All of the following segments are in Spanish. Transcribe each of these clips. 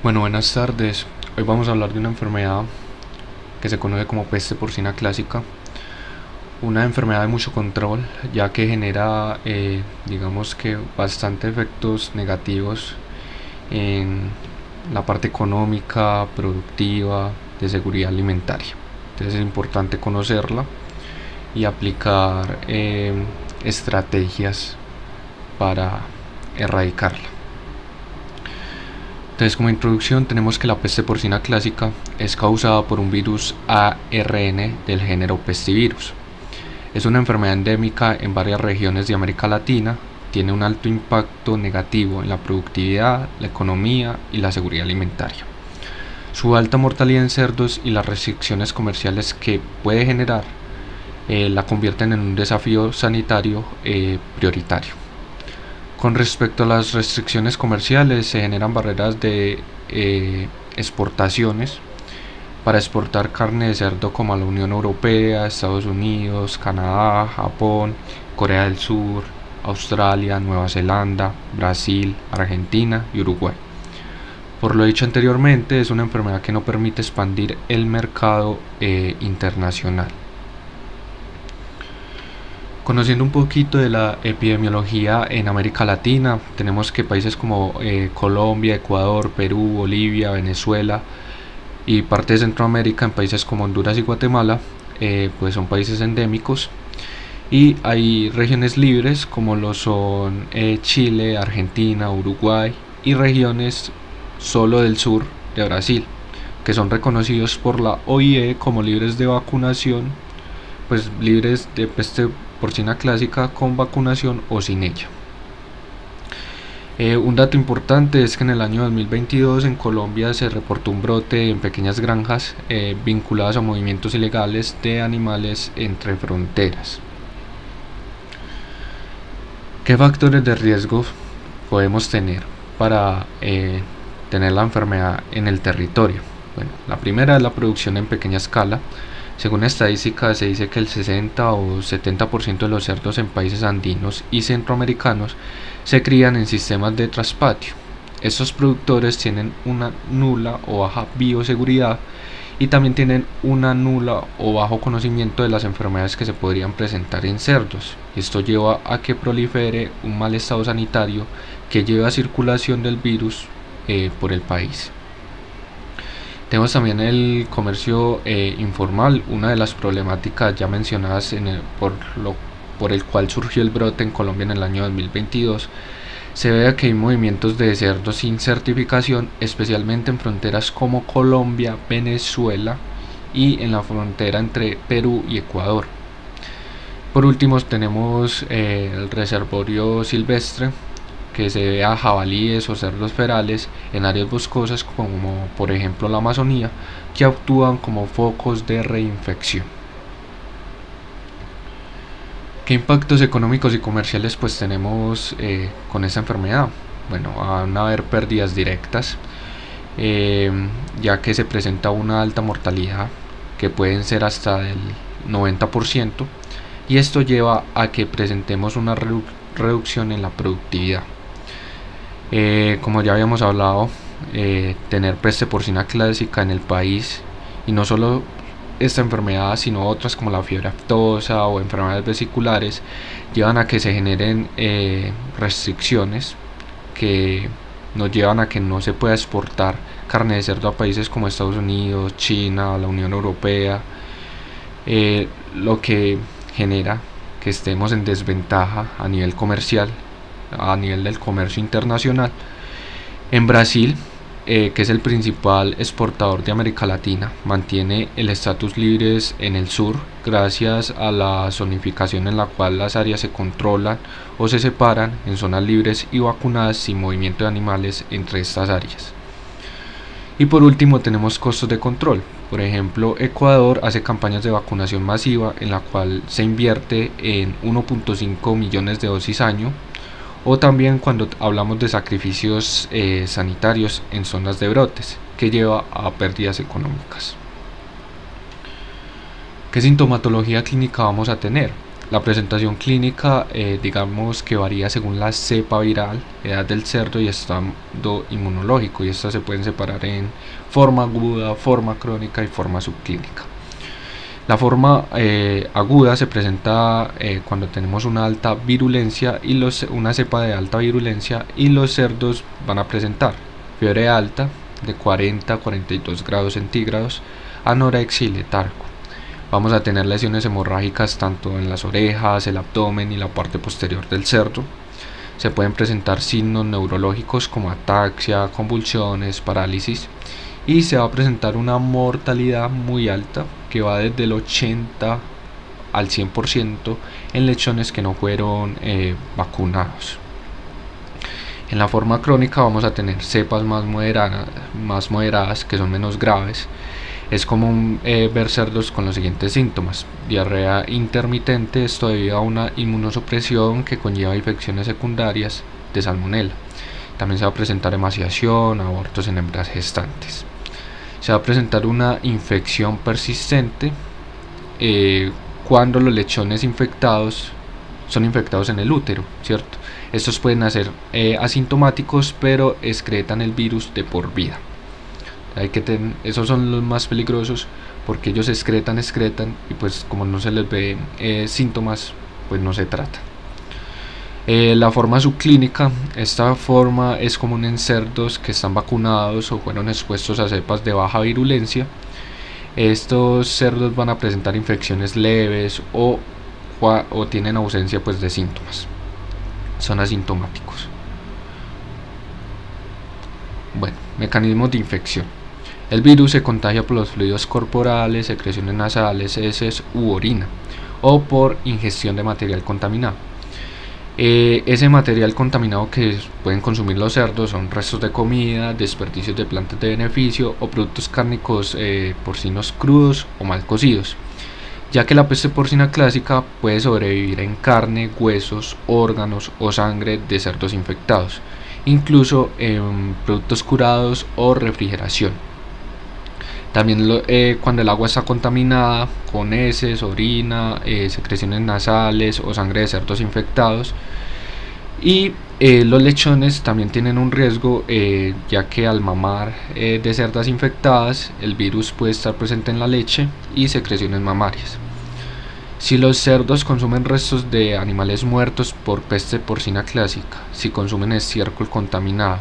Bueno, buenas tardes. Hoy vamos a hablar de una enfermedad que se conoce como peste porcina clásica. Una enfermedad de mucho control, ya que genera, digamos que, bastante efectos negativos en la parte económica, productiva, de seguridad alimentaria. Entonces es importante conocerla y aplicar estrategias para erradicarla. Entonces, como introducción, tenemos que la peste porcina clásica es causada por un virus ARN del género Pestivirus. Es una enfermedad endémica en varias regiones de América Latina, tiene un alto impacto negativo en la productividad, la economía y la seguridad alimentaria. Su alta mortalidad en cerdos y las restricciones comerciales que puede generar la convierten en un desafío sanitario prioritario. Con respecto a las restricciones comerciales, se generan barreras de exportaciones para exportar carne de cerdo como a la Unión Europea, Estados Unidos, Canadá, Japón, Corea del Sur, Australia, Nueva Zelanda, Brasil, Argentina y Uruguay. Por lo dicho anteriormente, es una enfermedad que no permite expandir el mercado internacional. Conociendo un poquito de la epidemiología en América Latina, tenemos que países como Colombia, Ecuador, Perú, Bolivia, Venezuela y parte de Centroamérica, en países como Honduras y Guatemala, pues son países endémicos, y hay regiones libres como lo son Chile, Argentina, Uruguay, y regiones solo del sur de Brasil, que son reconocidos por la OIE como libres de vacunación, pues libres de peste porcina clásica con vacunación o sin ella. Un dato importante es que en el año 2022 en Colombia se reportó un brote en pequeñas granjas vinculadas a movimientos ilegales de animales entre fronteras. ¿Qué factores de riesgo podemos tener para tener la enfermedad en el territorio? Bueno, la primera es la producción en pequeña escala. Según estadísticas, se dice que el 60 o 70% de los cerdos en países andinos y centroamericanos se crían en sistemas de traspatio. Estos productores tienen una nula o baja bioseguridad y también tienen una nula o bajo conocimiento de las enfermedades que se podrían presentar en cerdos. Esto lleva a que prolifere un mal estado sanitario que lleva a circulación del virus por el país. Tenemos también el comercio informal, una de las problemáticas ya mencionadas por el cual surgió el brote en Colombia en el año 2022. Se ve que hay movimientos de cerdos sin certificación, especialmente en fronteras como Colombia, Venezuela y en la frontera entre Perú y Ecuador. Por último tenemos el reservorio silvestre, que se ve a jabalíes o cerdos ferales en áreas boscosas como por ejemplo la Amazonía, que actúan como focos de reinfección. ¿Qué impactos económicos y comerciales pues tenemos con esta enfermedad? Bueno, van a haber pérdidas directas, ya que se presenta una alta mortalidad que pueden ser hasta del 90%, y esto lleva a que presentemos una reducción en la productividad. Como ya habíamos hablado, tener peste porcina clásica en el país, y no solo esta enfermedad sino otras como la fiebre aftosa o enfermedades vesiculares, llevan a que se generen restricciones que nos llevan a que no se pueda exportar carne de cerdo a países como Estados Unidos, China, la Unión Europea, lo que genera que estemos en desventaja a nivel comercial, a nivel del comercio internacional. En Brasil, que es el principal exportador de América Latina, mantiene el estatus libres en el sur gracias a la zonificación en la cual las áreas se controlan o se separan en zonas libres y vacunadas sin movimiento de animales entre estas áreas. Y por último tenemos costos de control. Por ejemplo, Ecuador hace campañas de vacunación masiva en la cual se invierte en 1.5 millones de dosis año, o también cuando hablamos de sacrificios sanitarios en zonas de brotes, que lleva a pérdidas económicas. ¿Qué sintomatología clínica vamos a tener? La presentación clínica digamos que varía según la cepa viral, edad del cerdo y estado inmunológico, y estas se pueden separar en forma aguda, forma crónica y forma subclínica. La forma aguda se presenta cuando tenemos una alta virulencia y una cepa de alta virulencia, y los cerdos van a presentar fiebre alta de 40 a 42 grados centígrados, anorexia y letargo. Vamos a tener lesiones hemorrágicas tanto en las orejas, el abdomen y la parte posterior del cerdo. Se pueden presentar signos neurológicos como ataxia, convulsiones, parálisis, y se va a presentar una mortalidad muy alta que va desde el 80 al 100% en lechones que no fueron vacunados. En la forma crónica vamos a tener cepas más moderadas que son menos graves. Es común ver cerdos con los siguientes síntomas: diarrea intermitente, esto debido a una inmunosupresión que conlleva infecciones secundarias de salmonela. También se va a presentar emaciación, abortos en hembras gestantes. Se va a presentar una infección persistente cuando los lechones infectados son infectados en el útero, ¿cierto? Estos pueden ser asintomáticos, pero excretan el virus de por vida. Esos son los más peligrosos porque ellos excretan y pues como no se les ve síntomas, pues no se trata. La forma subclínica, esta forma es común en cerdos que están vacunados o fueron expuestos a cepas de baja virulencia. Estos cerdos van a presentar infecciones leves o tienen ausencia pues de síntomas, son asintomáticos. Bueno, mecanismos de infección. El virus se contagia por los fluidos corporales, secreciones nasales, heces u orina, o por ingestión de material contaminado. Ese material contaminado que pueden consumir los cerdos son restos de comida, desperdicios de plantas de beneficio o productos cárnicos porcinos crudos o mal cocidos, ya que la peste porcina clásica puede sobrevivir en carne, huesos, órganos o sangre de cerdos infectados, incluso en productos curados o refrigeración. También cuando el agua está contaminada con heces, orina, secreciones nasales o sangre de cerdos infectados. Y los lechones también tienen un riesgo, ya que al mamar de cerdas infectadas, el virus puede estar presente en la leche y secreciones mamarias. Si los cerdos consumen restos de animales muertos por peste porcina clásica, si consumen estiércol contaminado,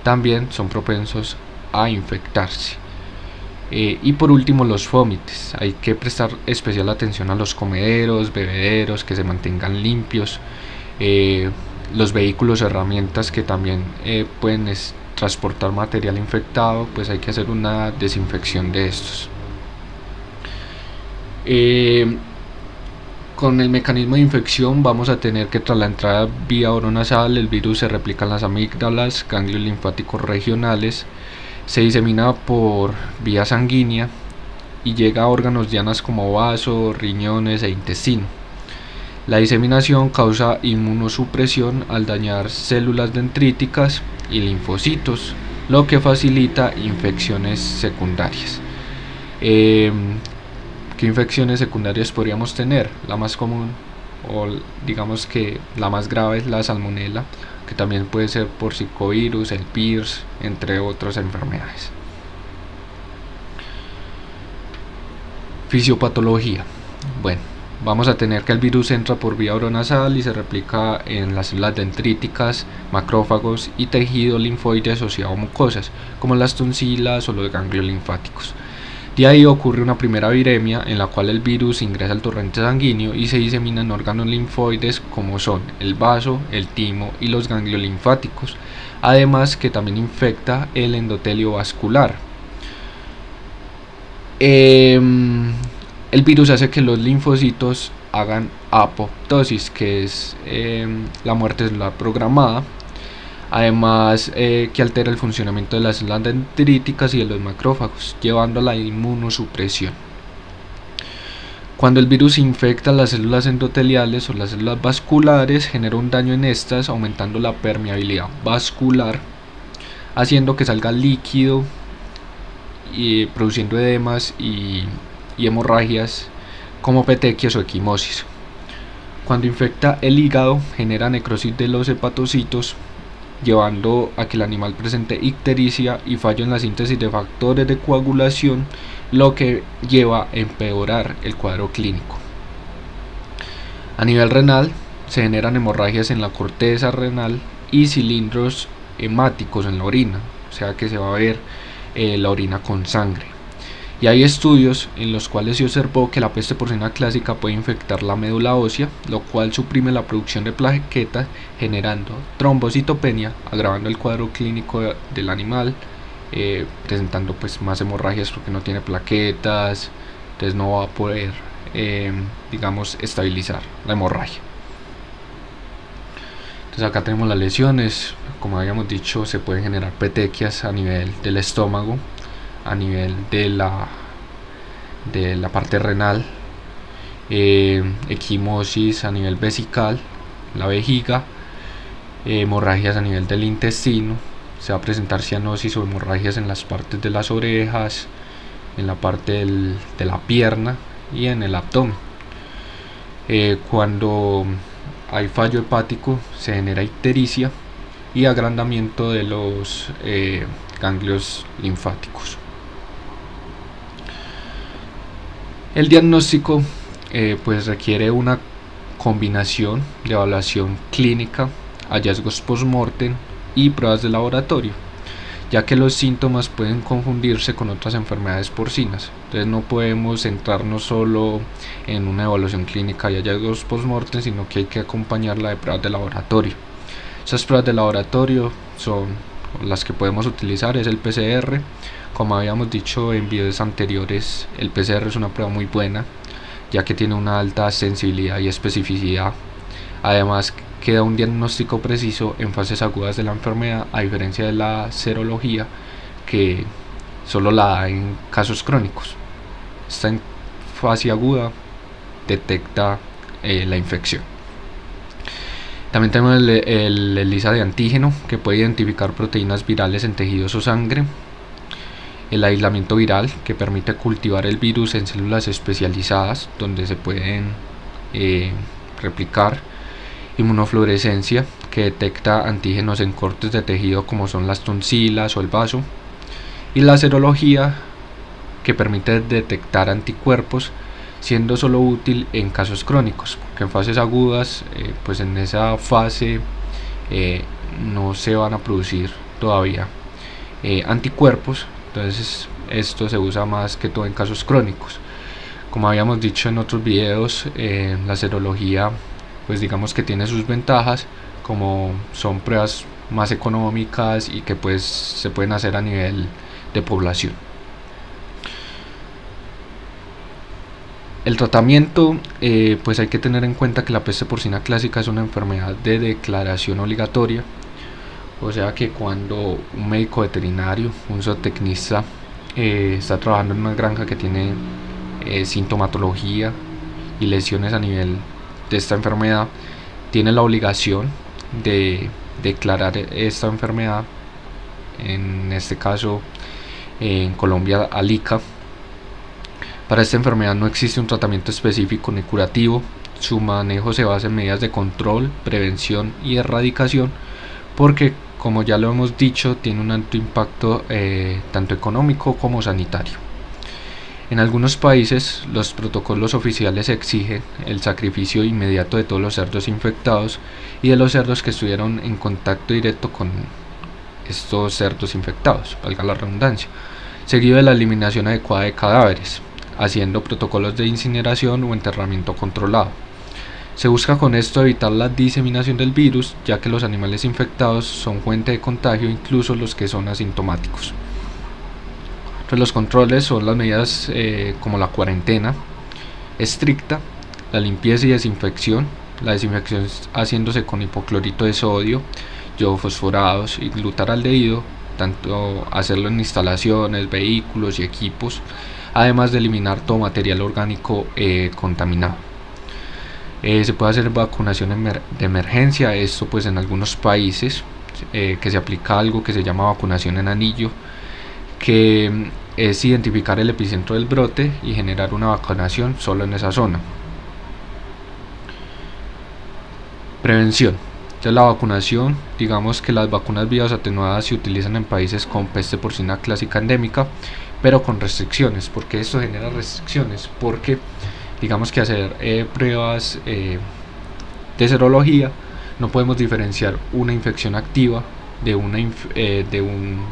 también son propensos a infectarse. Y por último, los vómites. Hay que prestar especial atención a los comederos, bebederos, que se mantengan limpios. Los vehículos o herramientas que también pueden transportar material infectado, pues hay que hacer una desinfección de estos. Con el mecanismo de infección vamos a tener que tras la entrada vía oronasal el virus se replica en las amígdalas, ganglios linfáticos regionales, se disemina por vía sanguínea y llega a órganos dianas como vaso, riñones e intestino. La diseminación causa inmunosupresión al dañar células dendríticas y linfocitos, lo que facilita infecciones secundarias. ¿Qué infecciones secundarias podríamos tener? La más común, o digamos que la más grave, es la salmonela, que también puede ser por zika-virus, el PIRS, entre otras enfermedades. Fisiopatología. Bueno, vamos a tener que el virus entra por vía oronasal y se replica en las células dendríticas, macrófagos y tejido linfoide asociado a mucosas, como las tonsilas o los ganglios linfáticos. De ahí ocurre una primera viremia en la cual el virus ingresa al torrente sanguíneo y se disemina en órganos linfoides como son el vaso, el timo y los ganglios linfáticos, además que también infecta el endotelio vascular. El virus hace que los linfocitos hagan apoptosis, que es la muerte celular programada. Además que altera el funcionamiento de las células dendríticas y de los macrófagos, llevando a la inmunosupresión. Cuando el virus infecta las células endoteliales o las células vasculares, genera un daño en estas, aumentando la permeabilidad vascular, haciendo que salga líquido y produciendo edemas y hemorragias como petequias o equimosis. Cuando infecta el hígado, genera necrosis de los hepatocitos, llevando a que el animal presente ictericia y fallo en la síntesis de factores de coagulación, lo que lleva a empeorar el cuadro clínico. A nivel renal, se generan hemorragias en la corteza renal y cilindros hemáticos en la orina, o sea que se va a ver la orina con sangre. Y hay estudios en los cuales se observó que la peste porcina clásica puede infectar la médula ósea, lo cual suprime la producción de plaquetas, generando trombocitopenia, agravando el cuadro clínico del animal, presentando pues más hemorragias porque no tiene plaquetas, entonces no va a poder digamos estabilizar la hemorragia. Entonces acá tenemos las lesiones, como habíamos dicho, se pueden generar petequias a nivel del estómago, a nivel de la parte renal, equimosis a nivel vesical, la vejiga, hemorragias a nivel del intestino, se va a presentar cianosis o hemorragias en las partes de las orejas, en la parte de la pierna y en el abdomen. Cuando hay fallo hepático se genera ictericia y agrandamiento de los ganglios linfáticos. El diagnóstico pues requiere una combinación de evaluación clínica, hallazgos post-mortem y pruebas de laboratorio, ya que los síntomas pueden confundirse con otras enfermedades porcinas. Entonces no podemos centrarnos solo en una evaluación clínica y hallazgos post-mortem, sino que hay que acompañarla de pruebas de laboratorio. Esas pruebas de laboratorio son las que podemos utilizar, es el PCR. Como habíamos dicho en videos anteriores, el PCR es una prueba muy buena, ya que tiene una alta sensibilidad y especificidad. Además, queda un diagnóstico preciso en fases agudas de la enfermedad, a diferencia de la serología, que solo la da en casos crónicos. Esta en fase aguda detecta la infección. También tenemos el ELISA de antígeno, que puede identificar proteínas virales en tejidos o sangre. El aislamiento viral, que permite cultivar el virus en células especializadas donde se pueden replicar. Inmunofluorescencia, que detecta antígenos en cortes de tejido como son las tonsilas o el vaso. Y la serología, que permite detectar anticuerpos, siendo solo útil en casos crónicos, porque en fases agudas pues en esa fase no se van a producir todavía anticuerpos. Entonces esto se usa más que todo en casos crónicos. Como habíamos dicho en otros videos, la serología pues digamos que tiene sus ventajas, como son pruebas más económicas y que pues se pueden hacer a nivel de población. El tratamiento, pues hay que tener en cuenta que la peste porcina clásica es una enfermedad de declaración obligatoria. O sea que cuando un médico veterinario, un zootecnista, está trabajando en una granja que tiene sintomatología y lesiones a nivel de esta enfermedad, tiene la obligación de declarar esta enfermedad, en este caso en Colombia al ICA. Para esta enfermedad no existe un tratamiento específico ni curativo. Su manejo se basa en medidas de control, prevención y erradicación, porque como ya lo hemos dicho, tiene un alto impacto tanto económico como sanitario. En algunos países los protocolos oficiales exigen el sacrificio inmediato de todos los cerdos infectados y de los cerdos que estuvieron en contacto directo con estos cerdos infectados, valga la redundancia, seguido de la eliminación adecuada de cadáveres, haciendo protocolos de incineración o enterramiento controlado. Se busca con esto evitar la diseminación del virus, ya que los animales infectados son fuente de contagio, incluso los que son asintomáticos. Entre los controles son las medidas como la cuarentena estricta, la limpieza y desinfección, la desinfección haciéndose con hipoclorito de sodio, yodofosforados y glutaraldehído, tanto hacerlo en instalaciones, vehículos y equipos, además de eliminar todo material orgánico contaminado. Se puede hacer vacunación de emergencia, esto pues en algunos países que se aplica algo que se llama vacunación en anillo, que es identificar el epicentro del brote y generar una vacunación solo en esa zona. Prevención. Entonces, la vacunación, digamos que las vacunas vivas atenuadas se utilizan en países con peste porcina clásica endémica, pero con restricciones. ¿Por qué esto genera restricciones? Porque digamos que hacer pruebas de serología no podemos diferenciar una infección activa de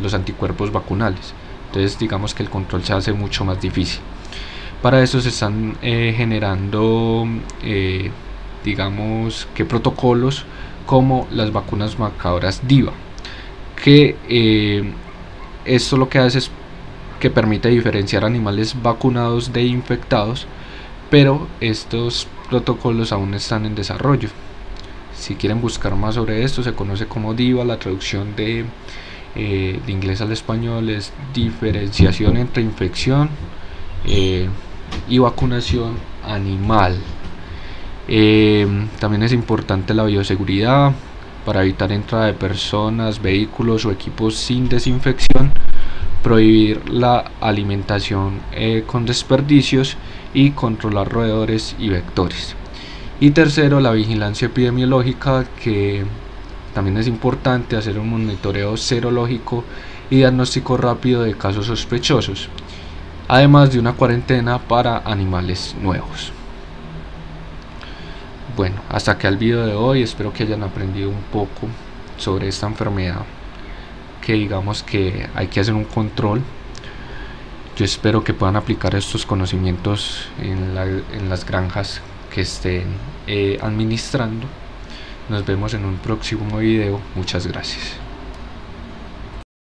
los anticuerpos vacunales. Entonces digamos que el control se hace mucho más difícil. Para eso se están generando digamos que protocolos como las vacunas marcadoras DIVA, que esto lo que hace es que permite diferenciar animales vacunados de infectados, pero estos protocolos aún están en desarrollo. Si quieren buscar más sobre esto, se conoce como DIVA. La traducción de inglés al español es diferenciación entre infección y vacunación animal. También es importante la bioseguridad para evitar entrada de personas, vehículos o equipos sin desinfección, prohibir la alimentación con desperdicios y controlar roedores y vectores. Y tercero, la vigilancia epidemiológica, que también es importante hacer un monitoreo serológico y diagnóstico rápido de casos sospechosos, además de una cuarentena para animales nuevos. Bueno, hasta acá el video de hoy. Espero que hayan aprendido un poco sobre esta enfermedad, que digamos que hay que hacer un control. Yo espero que puedan aplicar estos conocimientos en las granjas que estén administrando. Nos vemos en un próximo video. Muchas gracias.